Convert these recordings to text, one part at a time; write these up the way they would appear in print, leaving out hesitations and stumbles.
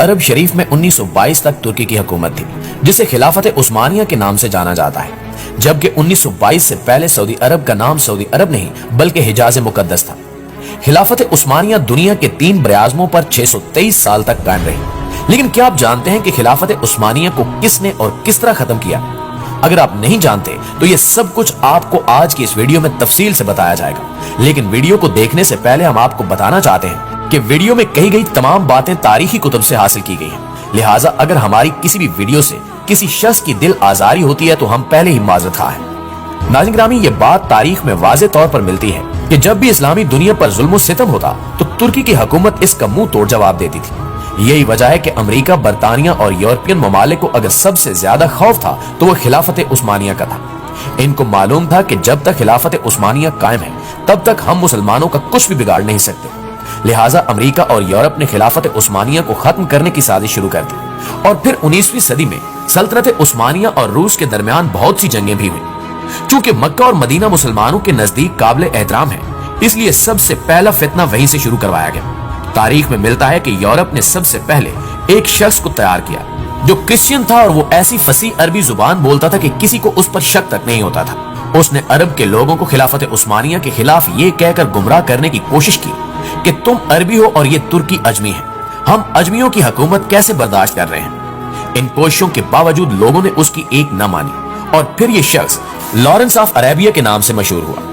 अरब शरीफ में 1922 तक तुर्की की हुकूमत थी, जिसे खिलाफत उस्मानिया के नाम से जाना जाता है, जबकि 1922 से पहले सऊदी अरब का नाम सऊदी अरब नहीं बल्कि हिजाज मुकद्दस था। खिलाफत उस्मानिया दुनिया के 3 बरआज़मों पर 623 साल तक कायम रही। लेकिन क्या आप जानते हैं कि खिलाफत उस्मानिया को किसने और किस तरह खत्म किया? अगर आप नहीं जानते तो ये सब कुछ आपको आज की इस वीडियो में तफसील से बताया जाएगा। लेकिन वीडियो को देखने से पहले हम आपको बताना चाहते हैं कि वीडियो में कही गई तमाम बातें तारीखी कुतुब से हासिल की गई हैं। लिहाजा अगर हमारी किसी भी वीडियो से किसी शख्स की दिल आजारी होती है तो हम पहले ही माजरत खा हैं। नाज़रीन ग्रामी, ये बात तारीख में वाज़े तौर पर मिलती है कि जब भी इस्लामी दुनिया पर जुल्म सितम होता तो तुर्की की हुकूमत इसका मुंह तोड़ जवाब देती थी। यही वजह है कि अमेरिका, बरतानिया और यूरोपियन ममालिक को अगर सबसे ज्यादा खौफ था तो वह खिलाफत उस्मानिया का था। इनको मालूम था कि जब तक खिलाफत उस्मानिया कायम है तब तक हम मुसलमानों का कुछ भी बिगाड़ नहीं सकते। लिहाजा अमेरिका और यूरोप ने खिलाफत उस्मानिया को खत्म करने की साजिश शुरू कर दी और फिर 19वीं सदी में सल्तनत उस्मानिया और रूस के दरमियान बहुत सी जंगें भी हुई। चूंकि मक्का और मदीना मुसलमानों के नजदीक काबिल एहतराम है, इसलिए सबसे पहला फितना वहीं से शुरू करवाया गया। तारीख में मिलता है कि यूरोप ने सबसे पहले एक शख्स को तैयार किया जो क्रिश्चियन था और वो ऐसी फसी अरबी जुबान बोलता था कि किसी को उस पर शक तक नहीं होता था। उसने अरब के लोगों को खिलाफत उस्मानिया के खिलाफ ये कहकर गुमराह करने की कोशिश की कि तुम अरबी हो और ये तुर्की अजमी है, हम अजमियों की हुकूमत कैसे बर्दाश्त कर रहे हैं। इन कोशिशों के बावजूद लोगों ने उसकी एक न मानी और फिर ये शख्स लॉरेंस ऑफ अरेबिया के नाम से मशहूर हुआ।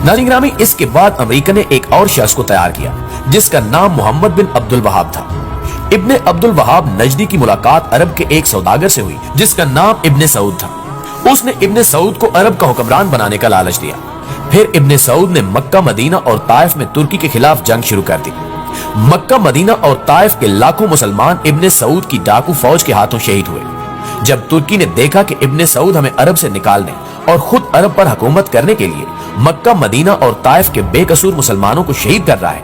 नाज़रीन ग्रामी, इसके बाद अमेरिका ने एक और शख्स को तैयार किया जिसका नाम मोहम्मद बिन अब्दुल वहाब था। इब्ने अब्दुल वहाब नजदी की मुलाकात अरब के एक सौदागर से हुई जिसका नाम इब्ने सऊद था। उसने इब्ने सऊद को अरब का हुक्मरान बनाने का लालच दिया। फिर इब्ने सऊद ने मक्का, मदीना और ताइफ में तुर्की के खिलाफ जंग शुरू कर दी। मक्का, मदीना और ताइफ के लाखों मुसलमान इब्ने सऊद की डाकू फौज के हाथों शहीद हुए। जब तुर्की ने देखा कि इब्ने सऊद हमें अरब से निकालने और खुद अरब पर हुकूमत करने के लिए मक्का, मदीना और ताइफ के बेकसूर मुसलमानों को शहीद कर रहा है,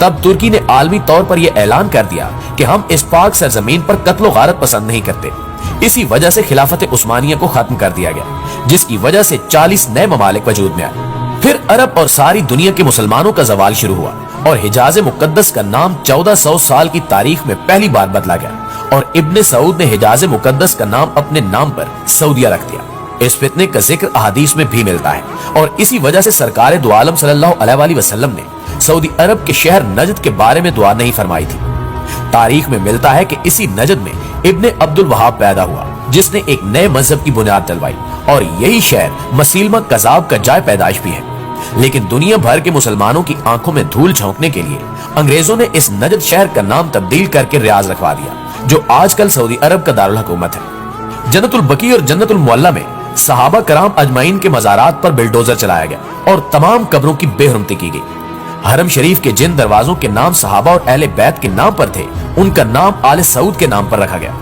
तब तुर्की ने आलमी तौर पर यह ऐलान कर दिया कि हम इस पाक सरजमीन पर कत्लो गारत पसंद नहीं करते। इसी वजह से खिलाफत उस्मानिया को खत्म कर दिया गया, जिसकी वजह से 40 नए ममालिक वजूद में आए। फिर अरब और सारी दुनिया के मुसलमानों का जवाल शुरू हुआ और हिजाज मुकद्दस का नाम 1400 साल की तारीख में पहली बार बदला गया और इब्ने सऊद ने हिजाज मुकद्दस का नाम अपने नाम पर सऊदिया रख दिया। इस फितने का जिक्र अहादीस में भी मिलता है और इसी वजह से सरकार दो आलम सल्लल्लाहु अलैहि वसल्लम ने सऊदी अरब के शहर नजद के बारे में दुआ नहीं फरमाई थी। तारीख में मिलता है कि इसी नजद में इब्ने अब्दुल वहाब पैदा हुआ जिसने एक नए मजहब की बुनियाद डलवाई और यही शहर मसीलमा कजाब का जाय पैदाइश भी है। लेकिन दुनिया भर के मुसलमानों की आंखों में धूल झोंकने के लिए अंग्रेजों ने इस नजद शहर का नाम तब्दील करके रियाज रखवा दिया, जो आजकल सऊदी अरब का दारुल हुकूमत है। जन्नतुल बकी और जन्नतुल मुअल्ला में सहाबा कराम अजमाइन के मज़ारात पर बिल्डोजर चलाया गया और तमाम कब्रों की बेहुरमती की गई। हरम शरीफ के जिन दरवाजों के नाम सहाबा और अहले बैत के नाम पर थे, उनका नाम आले सऊद के नाम पर रखा गया।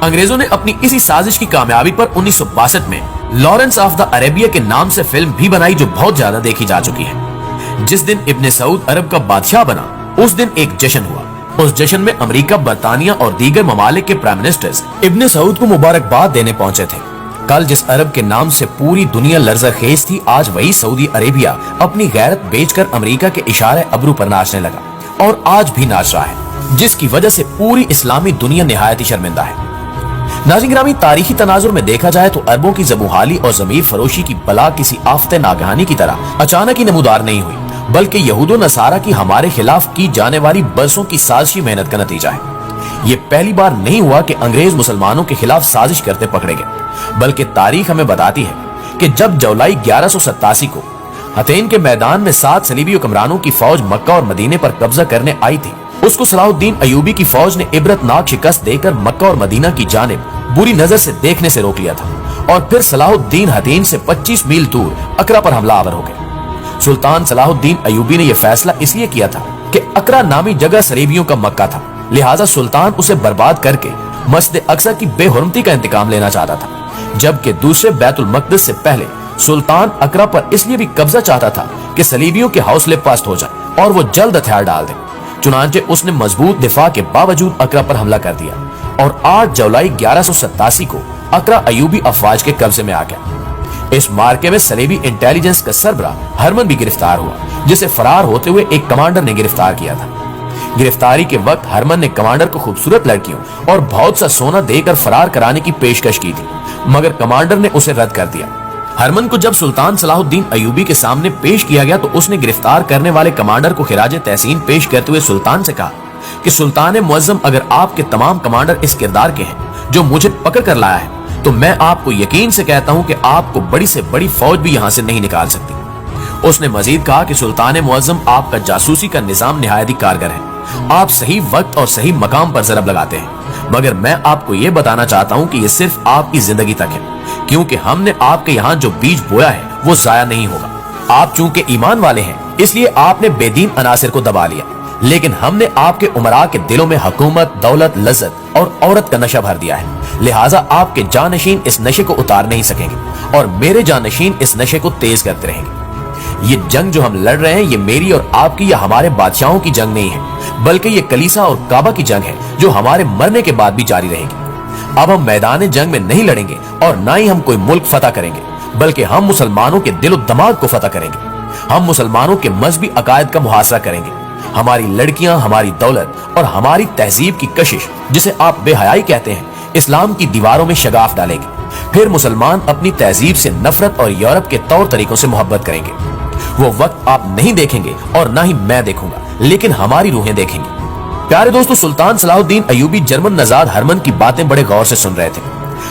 अंग्रेजों ने अपनी इसी साजिश की कामयाबी पर 1962 में लॉरेंस ऑफ द अरेबिया के नाम से फिल्म भी बनाई, जो बहुत ज्यादा देखी जा चुकी है। जिस दिन इब्ने सऊद अरब का बादशाह बना, उस दिन एक जश्न हुआ। उस जश्न में अमेरिका, बरतानिया और दीगर ममालिक के प्राइम मिनिस्टर्स इब्ने सऊद को मुबारकबाद देने पहुंचे थे। कल जिस अरब के नाम से पूरी दुनिया लर्ज़खेज़ थी, आज वही सऊदी अरेबिया अपनी गैरत बेचकर अमेरिका के इशारे अबरू पर नाचने लगा और आज भी नाच रहा है, जिसकी वजह से पूरी इस्लामी दुनिया निहायत ही शर्मिंदा है। नाज़रीन ग्रामी, तारीखी तनाजुर में देखा जाए तो अरबों की ज़बूहाली और ज़मीर फरोशी की बला किसी आफ़ते नागहानी की तरह अचानक ही नमूदार नहीं हुई, बल्कि यहूद व नसारा की हमारे खिलाफ की जाने वाली बरसों की साजिशी मेहनत का नतीजा है। ये पहली बार नहीं हुआ कि अंग्रेज मुसलमानों के खिलाफ साजिश करते पकड़े गए, बल्कि तारीख हमें बताती है कि जब जुलाई 1187 को हथेन के मैदान में 7 सलीबी हुक्मरानों की फौज मक्का और मदीने पर कब्जा करने आई थी, उसको सलाहुद्दीन अयूबी की फौज ने इबरतनाक शिकस्त देकर मक्का और मदीना की जानिब बुरी नजर से देखने से रोक लिया था और फिर सलाहुद्दीन हथेन से 25 मील दूर अकरा पर हमला आवर हो गए। सुल्तान सलाहुद्दीन अयूबी ने यह फैसला इसलिए किया था कि अकरा नामी जगह सलीबियों का मक्का था, लिहाजा सुल्तान उसे बर्बाद करके मस्जिद अक्सा की बेहुरमती का इंतकाम लेना चाहता था। जबकि दूसरे बैतुल मक़दिस से पहले सुल्तान अकरा पर इसलिए भी कब्जा चाहता था कि सलीबियों के हौसले पस्त हो जाए और वो जल्द हथियार डाल दे। चुनांचे उसने मजबूत दिफा के बावजूद अकरा पर हमला कर दिया और 8 जुलाई 1187 को अकरा अयूबी अफवाज के कब्जे में आ गया। इस मार्के में सलीबी इंटेलिजेंस का सरबराह हरमन भी गिरफ्तार हुआ, जिसे फरार होते हुए एक कमांडर ने गिरफ्तार किया था। गिरफ्तारी के वक्त हरमन ने कमांडर को खूबसूरत लड़कियों और बहुत सा सोना देकर फरार कराने की पेशकश की थी, मगर कमांडर ने उसे रद्द कर दिया। हरमन को जब सुल्तान सलाहुद्दीन अयूबी के सामने पेश किया गया तो उसने गिरफ्तार करने वाले कमांडर को खिराजे तहसीन पेश करते हुए सुल्तान से कहा कि सुल्तान मुअज्जम, अगर आपके तमाम कमांडर इस किरदार के हैं जो मुझे पकड़ कर लाया है, तो मैं आपको यकीन से कहता हूं कि आपको बड़ी से बड़ी फौज भी यहां से नहीं निकाल सकती। उसने मजीद कहा कि सुल्तान मुअज्जम, आपका जासूसी का निजाम निहायत ही कारगर है। आप सही वक्त और सही मकाम पर जरब लगाते हैं, मगर मैं आपको यह बताना चाहता हूं कि यह सिर्फ आपकी जिंदगी तक है, क्योंकि हमने आपके यहाँ जो बीज बोया है वो जाया नहीं होगा। आप चूंकि ईमान वाले हैं इसलिए आपने बेदीन अनासिर को दबा लिया, लेकिन हमने आपके उमरा के दिलों में हुकूमत, दौलत, लज्जत और औरत का नशा भर दिया है। लिहाजा आपके जानशीन इस नशे को उतार नहीं सकेंगे और मेरे जानशीन इस नशे को तेज करते रहेंगे। ये जंग जो हम लड़ रहे हैं, ये मेरी और आपकी या हमारे बादशाहों की जंग नहीं है, बल्कि ये कलीसा और काबा की जंग है जो हमारे मरने के बाद भी जारी रहेगी। अब हम मैदान जंग में नहीं लड़ेंगे और ना ही हम कोई मुल्क फतह करेंगे, बल्कि हम मुसलमानों के दिलो दिमाग को फतह करेंगे। हम मुसलमानों के मजहबी अकायद का मुहासरा करेंगे। हमारी लड़कियां, हमारी दौलत और हमारी तहजीब की कशिश, जिसे आप बेहयाई कहते हैं, इस्लाम की दीवारों में शगाफ डालेगी। फिर मुसलमान अपनी तहजीब से नफरत और यूरोप के तौर तरीकों से मोहब्बत करेंगे। वो वक्त आप नहीं देखेंगे और ना ही मैं देखूंगा, लेकिन हमारी रूहें देखेंगी। प्यारे दोस्तों, सुल्तान सलाहुद्दीन अयूबी जर्मन नजाद हरमन की बातें बड़े गौर से सुन रहे थे।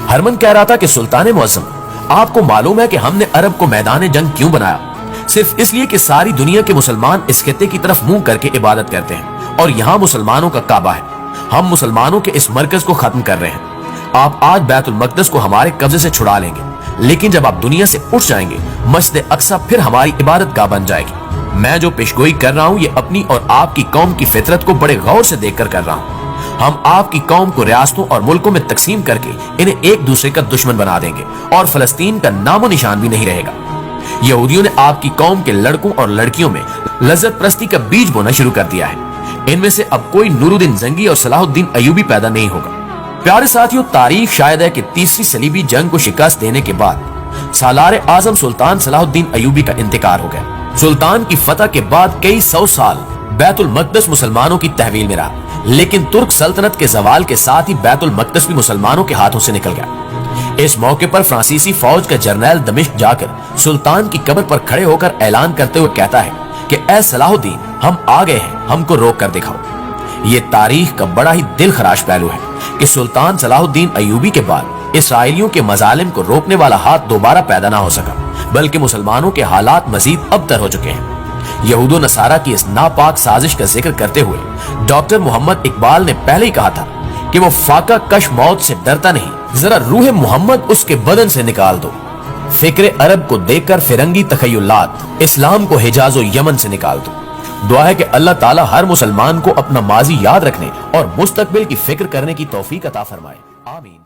हरमन कह रहा था कि सुल्तान मुअज्जम, आपको मालूम है कि हमने अरब को मैदान जंग क्यों बनाया? सिर्फ इसलिए कि सारी दुनिया के मुसलमान इस खित्ते की तरफ मुंह करके इबादत करते हैं और यहाँ मुसलमानों का काबा है। हम मुसलमानों के इस मरकज को खत्म कर रहे हैं। आप आज बैतुल मक़दस को हमारे कब्जे से छुड़ा लेंगे, लेकिन जब आप दुनिया से उठ जाएंगे, मस्जिद अक्सा फिर हमारी इबादत गाह बन जाएगी। मैं जो पेशगोई कर रहा हूँ ये अपनी और आपकी कौम की फितरत को बड़े गौर से देखकर कर रहा हूँ। हम आपकी कौम को रियासतों और मुल्कों में तकसीम करके इन्हें एक दूसरे का दुश्मन बना देंगे और फलस्तीन का नामो निशान भी नहीं रहेगा। यहूदियों ने आपकी कौम के लड़कों और लड़कियों में लज्जत प्रस्ती का बीज बोना शुरू कर दिया है। इनमें से अब कोई नूरुद्दीन जंगी और सलाहुद्दीन अयूबी पैदा नहीं होगा। प्यारे साथियों, तारीख शायद है कि तीसरी सलीबी जंग को शिकस्त देने के बाद सालार आजम सुल्तान सलाहुद्दीन अयूबी का इंतकाल हो गया। सुल्तान की फतह के बाद कई सौ साल बैतुल मक़दस मुसलमानों की तहवील में रहा, लेकिन तुर्क सल्तनत के जवाल के साथ ही बैतुल मक़दस भी मुसलमानों के हाथों से निकल गया। इस मौके पर फ्रांसीसी फौज का जर्नैल दमिश्क जाकर सुल्तान की कब्र पर खड़े होकर ऐलान करते हुए कहता है कि ऐ सलाहुद्दीन, हम आ गए हैं, हमको रोक कर दिखाओ। ये तारीख का बड़ा ही दिल खराश पहलू है कि सुल्तान सलाहुद्दीन अयूबी के बाद इसराइलियों के मजालिम को रोकने वाला हाथ दोबारा पैदा ना हो सका, बल्कि मुसलमानों के हालात मजीद अबतर हो चुके हैं। यहूदो नसारा की इस नापाक साजिश का जिक्र करते हुए डॉक्टर मोहम्मद इकबाल ने पहले ही कहा था कि वो फाका कश मौत से डरता नहीं, जरा रूह मोहम्मद उसके बदन से निकाल दो। फिक्र अरब को देखकर फिरंगी तखय्युलात, इस्लाम को हिजाज और यमन से निकाल दो। दुआ है कि अल्लाह ताला हर मुसलमान को अपना माजी याद रखने और मुस्तकबिल की फिक्र करने की तौफीक अता फरमाए। आमीन।